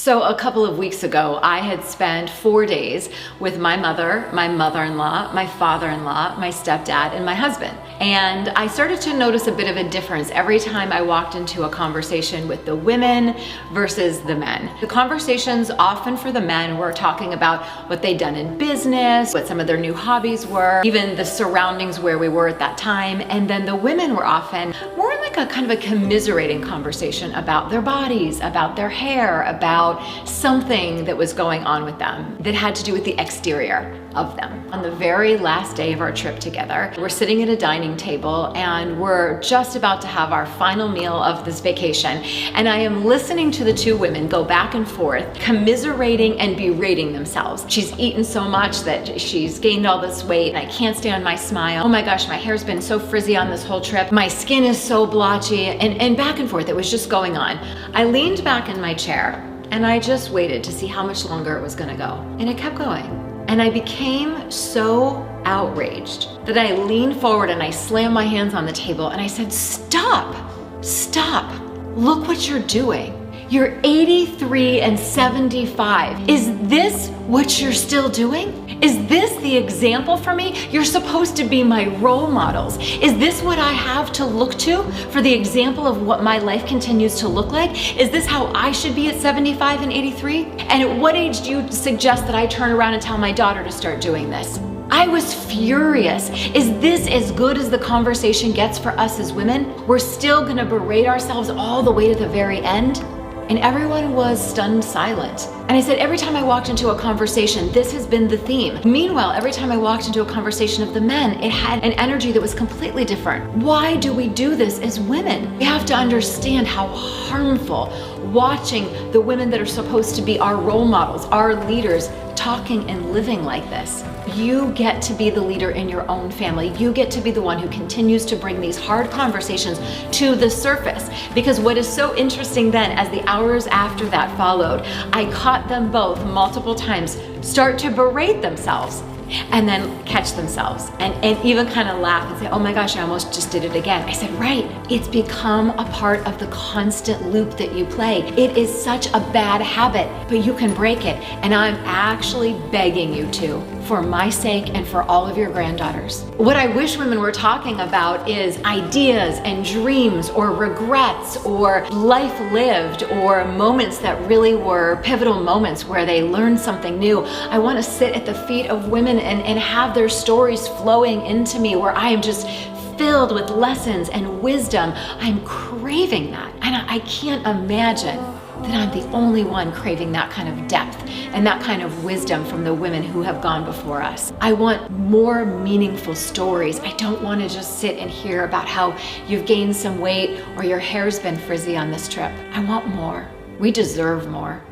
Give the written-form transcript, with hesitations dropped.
So a couple of weeks ago, I had spent 4 days with my mother, my mother-in-law, my father-in-law, my stepdad, and my husband. And I started to notice a bit of a difference every time I walked into a conversation with the women versus the men. The conversations often for the men were talking about what they'd done in business, what some of their new hobbies were, even the surroundings where we were at that time. And then the women were often more like a kind of a commiserating conversation about their bodies, about their hair, about something that was going on with them that had to do with the exterior of them. On the very last day of our trip together, we're sitting at a dining table and we're just about to have our final meal of this vacation. And I am listening to the two women go back and forth, commiserating and berating themselves. She's eaten so much that she's gained all this weight and I can't stand my smile. Oh my gosh, my hair's been so frizzy on this whole trip. My skin is so blotchy, and back and forth. It was just going on. I leaned back in my chair and I just waited to see how much longer it was gonna go. And it kept going. And I became so outraged that I leaned forward and I slammed my hands on the table and I said, stop, look what you're doing. You're 83 and 75. Is this what you're still doing? Is this the example for me? You're supposed to be my role models. Is this what I have to look to for the example of what my life continues to look like? Is this how I should be at 75 and 83? And at what age do you suggest that I turn around and tell my daughter to start doing this? I was furious. Is this as good as the conversation gets for us as women? We're still gonna berate ourselves all the way to the very end? And everyone was stunned silent. And I said, every time I walked into a conversation, this has been the theme. Meanwhile, every time I walked into a conversation of the men, it had an energy that was completely different. Why do we do this as women? We have to understand how harmful watching the women that are supposed to be our role models, our leaders, talking and living like this. You get to be the leader in your own family. You get to be the one who continues to bring these hard conversations to the surface. Because what is so interesting then, as the hours after that followed, I caught them both multiple times start to berate themselves and then catch themselves and even kind of laugh and say, oh my gosh, I almost just did it again. I said, right, it's become a part of the constant loop that you play. It is such a bad habit, but you can break it. And I'm actually begging you to, for my sake and for all of your granddaughters. What I wish women were talking about is ideas and dreams or regrets or life lived or moments that really were pivotal moments where they learned something new. I want to sit at the feet of women and have their stories flowing into me where I am just filled with lessons and wisdom. I'm craving that. And I can't imagine that I'm the only one craving that kind of depth and that kind of wisdom from the women who have gone before us. I want more meaningful stories. I don't want to just sit and hear about how you've gained some weight or your hair's been frizzy on this trip. I want more. We deserve more.